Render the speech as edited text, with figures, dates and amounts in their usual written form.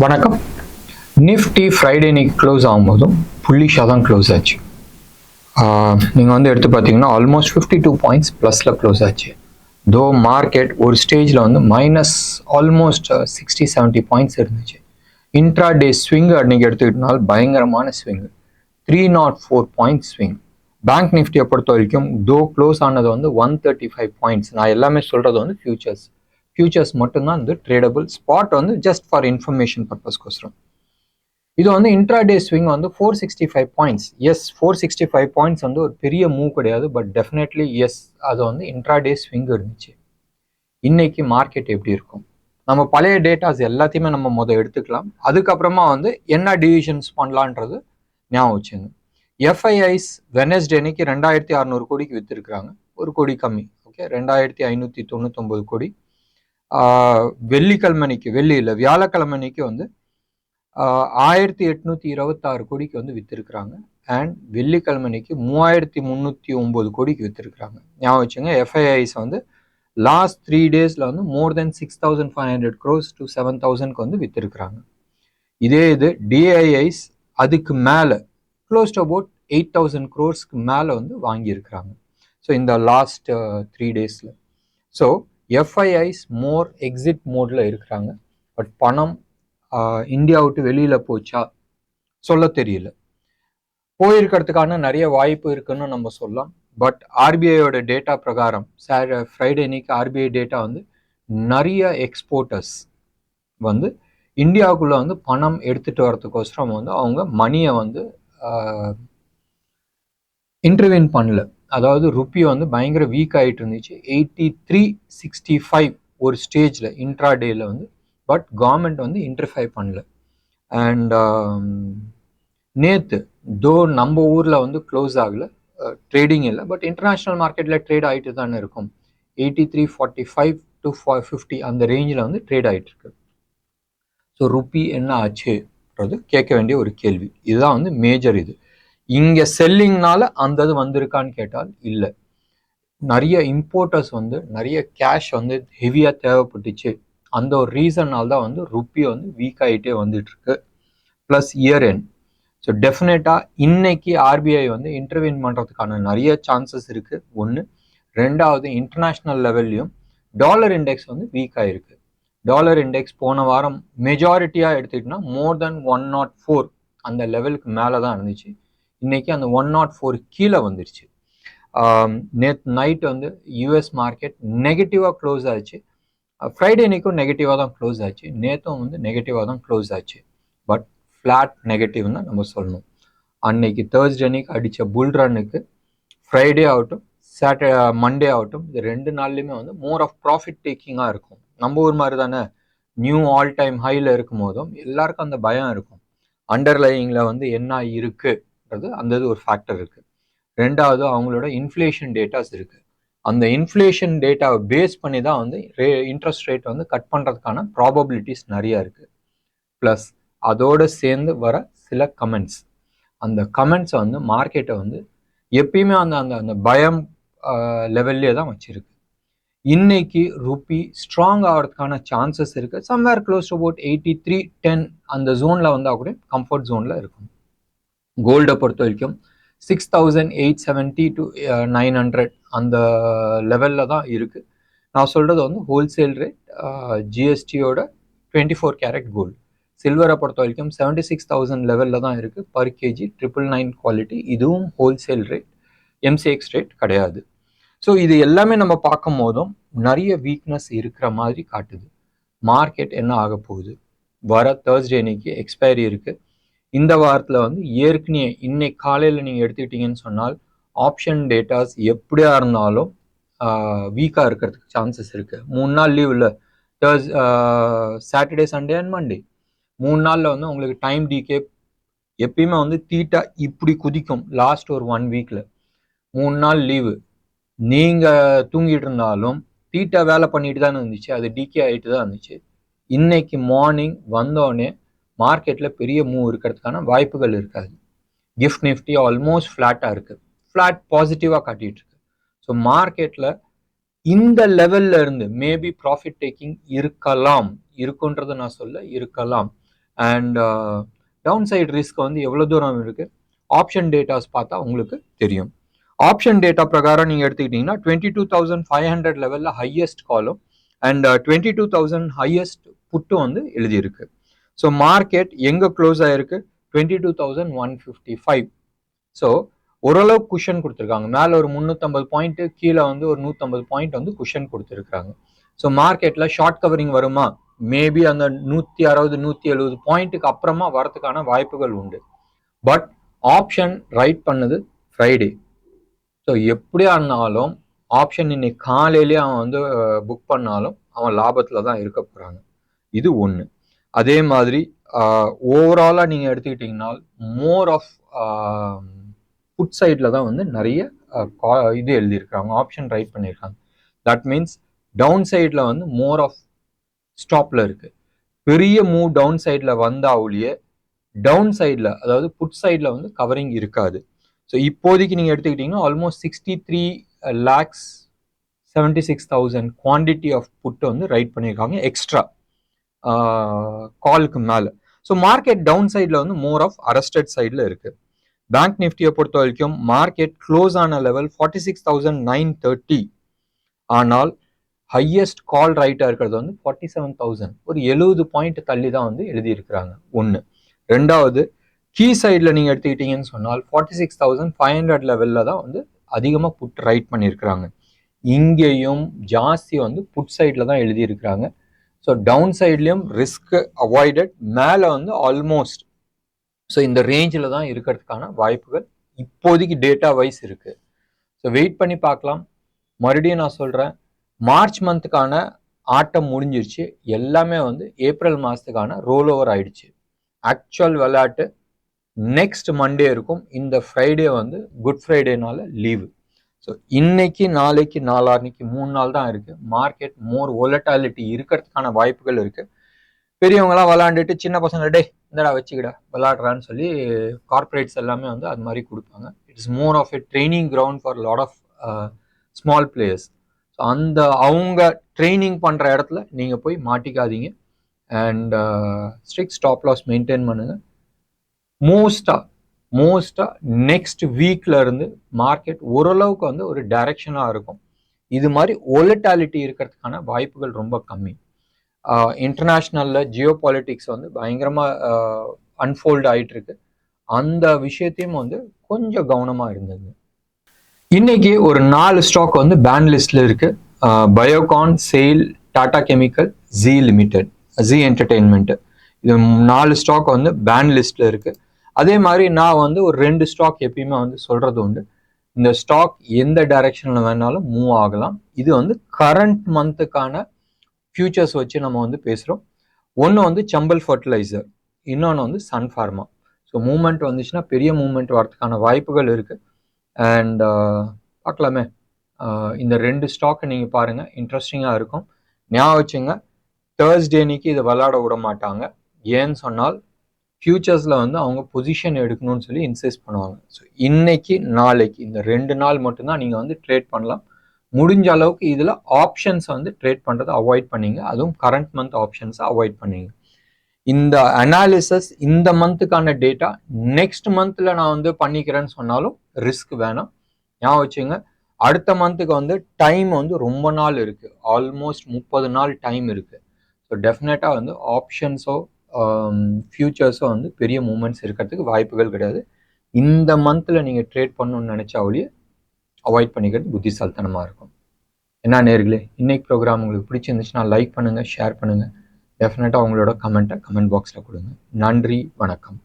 வணக்கம். Nifty Friday இன்னைக்கு close ஆகும்போதும் புல்லிஷாக தான் க்ளோஸ் ஆச்சு. நீங்கள் வந்து எடுத்து பார்த்தீங்கன்னா ஆல்மோஸ்ட் 52 பாயிண்ட்ஸ் ப்ளஸில் க்ளோஸ் ஆச்சு. தோ மார்க்கெட் ஒரு ஸ்டேஜில் வந்து மைனஸ் ஆல்மோஸ்ட் 60-70 பாயிண்ட்ஸ் இருந்துச்சு. இன்ட்ரா டே ஸ்விங் அன்றைக்கி எடுத்துக்கிட்டனால பயங்கரமான ஸ்விங்கு 304 பாயிண்ட்ஸ் ஸ்விங். பேங்க் நிஃப்டியை பொறுத்த வரைக்கும் தோ க்ளோஸ் ஆனது வந்து 135 பாயிண்ட்ஸ். நான் எல்லாமே சொல்கிறது வந்து ஃபியூச்சர்ஸ் மட்டும்தான் வந்து ட்ரேடபிள். ஸ்பாட் வந்து ஜஸ்ட் ஃபார் இன்ஃபர்மேஷன் பர்பஸ்க்கோசரம். இது வந்து இன்ட்ராடே ஸ்விங் வந்து 465 பாயிண்ட்ஸ். எஸ், 465 பாயிண்ட்ஸ் வந்து ஒரு பெரிய மூவ் கிடையாது, பட் டெஃபினெட்லி எஸ், அது வந்து இன்ட்ராடே ஸ்விங் இருந்துச்சு. இன்னைக்கு மார்க்கெட் எப்படி இருக்கும்? நம்ம பழைய டேட்டாஸ் எல்லாத்தையுமே நம்ம எடுத்துக்கலாம். அதுக்கப்புறமா வந்து என்ன டிவிஷன்ஸ் பண்ணலான்றது ஞாபகம் வச்சுங்க. எஃப்ஐஐஸ் வெனஸ்டே அன்னைக்கு 2600 கோடிக்கு விற்றுருக்குறாங்க, ஒரு கோடி கம்மி. ஓகே, 2599 கோடி. வியாழக்கிழமைக்கு வந்து 1826 கோடிக்கு வந்து விற்றுருக்குறாங்க. அண்ட் வெள்ளிக்கிழமைக்கு 3309 கோடிக்கு விற்றுருக்குறாங்க. ஞாபகம் வச்சுங்க, எஃப்ஐஐஸ் வந்து லாஸ்ட் 3 டேஸில் வந்து மோர் தென் 6500 crores to 7000க்கு வந்து விற்றுருக்குறாங்க. இதே இது டிஐஐஸ் அதுக்கு மேலே க்ளோஸ் டு அபவுட் 8000 crores மேலே வந்து வாங்கியிருக்கிறாங்க. ஸோ இந்த லாஸ்ட் 3 டேஸில். ஸோ எஃப்ஐஐஸ் மோர் எக்ஸிட் மோடில் இருக்கிறாங்க. பட் பணம் இந்தியா விட்டு வெளியில் போச்சா சொல்ல தெரியல. போயிருக்கிறதுக்கான நிறைய வாய்ப்பு இருக்குன்னு நம்ம சொல்லலாம். பட் ஆர்பிஐயோட டேட்டா பிரகாரம் ஃப்ரைடே இன்னைக்கு ஆர்பிஐ டேட்டா வந்து நிறைய எக்ஸ்போர்ட்டர்ஸ் வந்து இந்தியாவுக்குள்ளே வந்து பணம் எடுத்துகிட்டு வரதுக்கோசரம் வந்து அவங்க மணியை வந்து இன்டர்வீன் பண்ணல. அதாவது ருப்பி வந்து பயங்கர வீக் ஆகிட்டு இருந்துச்சு. 83.65 ஒரு ஸ்டேஜில் இன்ட்ராடேயில் வந்து. பட் கவர்மெண்ட் வந்து இன்டர்ஃபை பண்ணல. அண்ட் நேற்று தோ நம்ம ஊரில் வந்து க்ளோஸ் ஆகலை, ட்ரேடிங் இல்லை, பட் இன்டர்நேஷ்னல் மார்க்கெட்டில் ட்ரேட் ஆகிட்டு தானே இருக்கும். 83.45 to 50 அந்த ரேஞ்சில் வந்து ட்ரேட் ஆகிட்டு இருக்கு. ஸோ ருப்பி என்ன ஆச்சுன்றது கேட்க வேண்டிய ஒரு கேள்வி. இதுதான் வந்து மேஜர். இது இங்கே செல்லிங்னால அந்த இது வந்திருக்கான்னு கேட்டால் இல்லை. நிறைய இம்போர்ட்டர்ஸ் வந்து நிறைய கேஷ் வந்து ஹெவியாக தேவைப்பட்டுச்சு. அந்த ஒரு ரீசன்னால் தான் வந்து ருப்பி வந்து வீக் ஆகிட்டே வந்துட்டு இருக்கு. Plus year end. ஸோ டெஃபினட்டாக இன்னைக்கு ஆர்பிஐ வந்து இன்டர்வீன் பண்ணுறதுக்கான நிறைய சான்சஸ் இருக்குது. ஒன்று. ரெண்டாவது, இன்டர்நேஷ்னல் லெவல்லையும் டாலர் இண்டெக்ஸ் வந்து வீக் ஆகிருக்கு. டாலர் இண்டெக்ஸ் போன வாரம் மெஜாரிட்டியாக எடுத்துக்கிட்டோன்னா மோர் தென் 104 அந்த லெவலுக்கு மேலே தான் இருந்துச்சு. இன்னைக்கு அந்த 104 கீழே வந்துருச்சு. நேற்று நைட் வந்து யூஎஸ் மார்க்கெட் நெகட்டிவாக க்ளோஸ் ஆச்சு. ஃப்ரைடே அன்னைக்கும் நெகட்டிவாக தான் க்ளோஸ் ஆச்சு. நேற்றும் வந்து நெகட்டிவாக தான் க்ளோஸ் ஆச்சு. பட் ஃப்ளாட் நெகட்டிவ்னு நம்ம சொல்லணும். அன்னைக்கு தேர்ஸ்டே அன்னைக்கு அடித்த புல் ரன்னுக்கு ஃப்ரைடே ஆகட்டும் மண்டே ஆகட்டும், இது 2 நாள்லையுமே வந்து மோர் ஆஃப் ப்ராஃபிட் டேக்கிங்காக இருக்கும். நம்ம ஊர் மாதிரி தானே, நியூ ஆல் டைம் ஹையில் இருக்கும் போதும் எல்லாருக்கும் அந்த பயம் இருக்கும். அண்டர்லையிங்கில் வந்து என்ன இருக்குன்றது அந்த இது ஒரு ஃபேக்டர் இருக்குது. ரெண்டாவது, அவங்களோட இன்ஃப்ளேஷன் டேட்டாஸ் இருக்குது. அந்த இன்ஃப்ளேஷன் டேட்டாவை பேஸ் பண்ணி தான் வந்து இன்ட்ரெஸ்ட் ரேட் வந்து கட் பண்ணுறதுக்கான ப்ராபபிலிட்டிஸ் நிறையா இருக்குது. ப்ளஸ் அதோடு சேர்ந்து வர சில கமெண்ட்ஸ், அந்த கமெண்ட்ஸை வந்து மார்க்கெட்டை வந்து எப்பயுமே அந்த அந்த அந்த பயம் லெவல்லே தான் வச்சுருக்கு. இன்னைக்கு ருப்பி ஸ்ட்ராங் ஆகிறதுக்கான சான்சஸ் இருக்குது. சம்வேர் க்ளோஸ் டு அபவுட் 83.10 அந்த ஜோனில் வந்தால் கூட கம்ஃபர்ட் ஜோனில் இருக்கும். கோல்டை பொறுத்த வரைக்கும் 6870 to 900 அந்த லெவலில் தான் இருக்குது. நான் சொல்கிறது வந்து ஹோல்சேல் ரேட், ஜிஎஸ்டியோட 24 கேரட் கோல்டு. சில்வரை பொறுத்த வரைக்கும் 76,000 லெவலில் தான் இருக்குது பர் கேஜி, 999 குவாலிட்டி. இதுவும் ஹோல்சேல் ரேட், எம்சிஎக்ஸ் ரேட் கிடையாது. ஸோ இது எல்லாமே நம்ம பார்க்கும் போதும் நிறைய வீக்னஸ் இருக்கிற மாதிரி காட்டுது. மார்க்கெட் என்ன ஆக போகுது? வர தேர்ஸ்டே அன்னைக்கு எக்ஸ்பைரி இருக்குது. இந்த வாரத்தில் வந்து ஏற்கனவே இன்னைக்கு காலையில் நீங்கள் எடுத்துக்கிட்டீங்கன்னு சொன்னால் ஆப்ஷன் டேட்டாஸ் எப்படியா இருந்தாலும் வீக்காக இருக்கிறதுக்கு சான்சஸ் இருக்குது. 3 நாள் லீவ் இல்லை, சாட்டர்டே சண்டே அண்ட் மண்டே 3 நாளில் வந்து உங்களுக்கு டைம் டிகே எப்பயுமே வந்து தீட்டா இப்படி குதிக்கும். லாஸ்ட் ஒரு 1 வீக்கில் 3 நாள் லீவு, நீங்கள் தூங்கிட்டு இருந்தாலும் தீட்டா வேலை பண்ணிட்டு தானே இருந்துச்சு, அது டிகே ஆகிட்டு தான் இருந்துச்சு. இன்னைக்கு மார்னிங் வந்தோடனே மார்க்கெட்டில் பெரிய மூவ் இருக்கிறதுக்கான வாய்ப்புகள் இருக்காது. கிஃப்ட் நிஃப்டி ஆல்மோஸ்ட் ஃப்ளாட்டாக இருக்குது, ஃப்ளாட் பாசிட்டிவாக காட்டிகிட்டு இருக்கு. ஸோ மார்க்கெட்டில் இந்த லெவலில் இருந்து மேபி ப்ராஃபிட் டேக்கிங் இருக்கலாம், இருக்குன்றதை நான் சொல்ல இருக்கலாம். அண்ட் டவுன் சைடு ரிஸ்க் வந்து எவ்வளோ தூரம் இருக்குது ஆப்ஷன் டேட்டாஸ் பார்த்தா உங்களுக்கு தெரியும். ஆப்ஷன் டேட்டா பிரகாரம் நீங்கள் எடுத்துக்கிட்டிங்கன்னா 22,500 லெவலில் ஹையஸ்ட் காலும் அண்ட் 22,000 ஹையஸ்ட் புட்டும் வந்து எழுதியிருக்கு. ஸோ மார்க்கெட் எங்கே க்ளோஸ் ஆகிருக்கு 22,155. ஸோ ஓரளவு குஷன் கொடுத்துருக்காங்க. மேலே ஒரு 350 பாயிண்ட், கீழே வந்து ஒரு 150 பாயிண்ட் வந்து குஷன் கொடுத்துருக்காங்க. ஸோ மார்க்கெட்டில் ஷார்ட் கவரிங் வருமா? மேபி அந்த 160 170 பாயிண்ட்டுக்கு அப்புறமா வரதுக்கான வாய்ப்புகள் உண்டு. பட் ஆப்ஷன் ரைட் பண்ணது ஃப்ரைடே. ஸோ எப்படியா இருந்தாலும் ஆப்ஷன் இன்னைக்கு காலையிலேயே அவன் வந்து புக் பண்ணாலும் அவன் லாபத்தில் தான் இருக்க போகிறாங்க. இது ஒன்று. அதே மாதிரி ஓவராலாக நீங்கள் எடுத்துக்கிட்டிங்கன்னா மோர் ஆஃப் புட் சைடில் தான் வந்து நிறைய இது எழுதியிருக்காங்க, ஆப்ஷன் ரைட் பண்ணியிருக்காங்க. தட் மீன்ஸ் டவுன் சைடில் வந்து மோர் ஆஃப் ஸ்டாப்பில் இருக்குது. பெரிய மூவ் டவுன் சைடில் வந்தாவுலேயே டவுன் சைடில் அதாவது புட் சைடில் வந்து கவரிங் இருக்காது. ஸோ இப்போதைக்கு நீங்கள் எடுத்துக்கிட்டிங்கன்னா ஆல்மோஸ்ட் 63,76,000 குவான்டிட்டி ஆஃப் புட்டு வந்து ரைட் பண்ணியிருக்காங்க எக்ஸ்ட்ரா காலுக்கு மேலே. ஸோ மார்க்கெட் டவுன் சைடில் வந்து மோர் ஆஃப் அரஸ்டட் சைடில் இருக்குது. பேங்க் நிஃப்டியை பொறுத்த வரைக்கும் மார்க்கெட் க்ளோஸ் ஆன லெவல் 46,930. ஆனால் ஹையஸ்ட் கால் ரைட்டாக இருக்கிறது வந்து 47,000. ஒரு 70 பாயிண்ட் தள்ளி தான் வந்து எழுதியிருக்கிறாங்க. ஒன்று. ரெண்டாவது, கீ சைடில் நீங்கள் எடுத்துக்கிட்டீங்கன்னு சொன்னால் 46,500 லெவலில் தான் வந்து அதிகமாக புட் ரைட் பண்ணியிருக்கிறாங்க. இங்கேயும் ஜாஸ்தி வந்து புட் சைடில் தான் எழுதியிருக்கிறாங்க. ஸோ டவுன் சைட்லேயும் ரிஸ்க் அவாய்டட், மேலே வந்து ஆல்மோஸ்ட் ஸோ இந்த ரேஞ்சில் தான் இருக்கிறதுக்கான வாய்ப்புகள் இப்போதைக்கு டேட்டா வைஸ் இருக்குது. ஸோ வெயிட் பண்ணி பார்க்கலாம். மறுபடியும் நான் சொல்கிறேன், மார்ச் மந்த்துக்கான ஆட்டம் முடிஞ்சிருச்சு. எல்லாமே வந்து ஏப்ரல் மாதத்துக்கான ரோல் ஓவர் ஆயிடுச்சு. ஆக்சுவல் விளையாட்டு நெக்ஸ்ட் மண்டே இருக்கும். இந்த ஃப்ரைடே வந்து குட் ஃப்ரைடேனால லீவு. ஸோ இன்னைக்கு நாளைக்கு நாளான்னைக்கு 3 நாள் தான் இருக்குது. மார்க்கெட் மோர் வோலட்டாலிட்டி இருக்கிறதுக்கான வாய்ப்புகள் இருக்குது. பெரியவங்களாம் விளாண்டுட்டு சின்ன பசங்க டே இந்தடா வச்சுக்கிட விளாடுறான்னு சொல்லி கார்பரேட்ஸ் எல்லாமே வந்து அது மாதிரி கொடுப்பாங்க. It's more of a training ground for lot of small players. So அந்த அவங்க ட்ரைனிங் பண்ணுற இடத்துல நீங்கள் போய் மாட்டிக்காதீங்க. And strict stop loss maintain பண்ணுங்கள். மோஸ்ட்டாக நெக்ஸ்ட் வீக்கில் இருந்து மார்க்கெட் ஓரளவுக்கு வந்து ஒரு டைரக்ஷனாக இருக்கும். இது மாதிரி வோலட்டாலிட்டி இருக்கிறதுக்கான வாய்ப்புகள் ரொம்ப கம்மி. இன்டர்நேஷ்னலில் ஜியோ பாலிட்டிக்ஸ் வந்து பயங்கரமாக அன்ஃபோல்ட் ஆகிட்டு இருக்கு. அந்த விஷயத்தையும் வந்து கொஞ்சம் கவனமாக இருந்தது. இன்னைக்கு ஒரு 4 ஸ்டாக் வந்து பேன் லிஸ்ட்ல இருக்கு. Biocon, sail, Tata chemical, G limited, G entertainment. இது 4 ஸ்டாக் வந்து பேன் லிஸ்ட்ல இருக்கு. அதே மாதிரி நான் வந்து ஒரு 2 ஸ்டாக் எப்பயுமே வந்து சொல்றது உண்டு. இந்த ஸ்டாக் எந்த டைரக்ஷன்ல வேணாலும் மூவ் ஆகலாம். இது வந்து கரண்ட் மந்த்துக்கான ஃபியூச்சர்ஸ் வச்சு நம்ம வந்து பேசுகிறோம். ஒன்று வந்து சம்பல் ஃபர்டிலைசர், இன்னொன்று வந்து சன் ஃபார்மா. ஸோ மூவ்மெண்ட் வந்துச்சுன்னா பெரிய மூவ்மெண்ட் வரதுக்கான வாய்ப்புகள் இருக்குது. அண்ட் பார்க்கலாமே, இந்த 2 ஸ்டாக்கை நீங்கள் பாருங்கள், இன்ட்ரெஸ்டிங்காக இருக்கும். ஞாபகம் வச்சுங்க, தேர்ஸ்டே அன்னைக்கு இதை விளையாட விட மாட்டாங்க. ஏன்னு சொன்னால் ஃபியூச்சர்ஸில் வந்து அவங்க பொசிஷன் எடுக்கணும்னு சொல்லி இன்சிஸ்ட் பண்ணுவாங்க. ஸோ இன்னைக்கு நாளைக்கு இந்த 2 நாள் மட்டும்தான் நீங்கள் வந்து ட்ரேட் பண்ணலாம். முடிஞ்ச அளவுக்கு இதில் ஆப்ஷன்ஸ் வந்து ட்ரேட் பண்ணுறதை அவாய்ட் பண்ணிங்க. அதுவும் கரண்ட் மந்த் ஆப்ஷன்ஸை அவாய்ட் பண்ணிங்க. இந்த அனாலிசிஸ் இந்த மந்த்துக்கான டேட்டா நெக்ஸ்ட் மந்த்தில் நான் வந்து பண்ணிக்கிறேன்னு சொன்னாலும் ரிஸ்க் வேணாம். ஞாபகம் வச்சுங்க, அடுத்த மந்த்துக்கு வந்து டைம் வந்து ரொம்ப நாள் இருக்குது. ஆல்மோஸ்ட் 30 நாள் டைம் இருக்குது. ஸோ டெஃபினட்டாக வந்து ஆப்ஷன்ஸோ ஃபியூச்சர்ஸோ வந்து பெரிய மூமெண்ட்ஸ் இருக்கிறதுக்கு வாய்ப்புகள் கிடையாது. இந்த மந்தில் நீங்கள் ட்ரேட் பண்ணணும்னு நினச்சா ஒழிய அவாய்ட் பண்ணிக்கிறது புத்திசாலித்தனமாக இருக்கும். என்ன நேர்களே, இன்னைக்கு ப்ரோக்ராம் உங்களுக்கு பிடிச்சிருந்துச்சுன்னா லைக் பண்ணுங்கள், ஷேர் பண்ணுங்கள். டெஃபினட்டாக உங்களோட கமெண்ட்டை கமெண்ட் பாக்ஸில் கொடுங்க. நன்றி, வணக்கம்.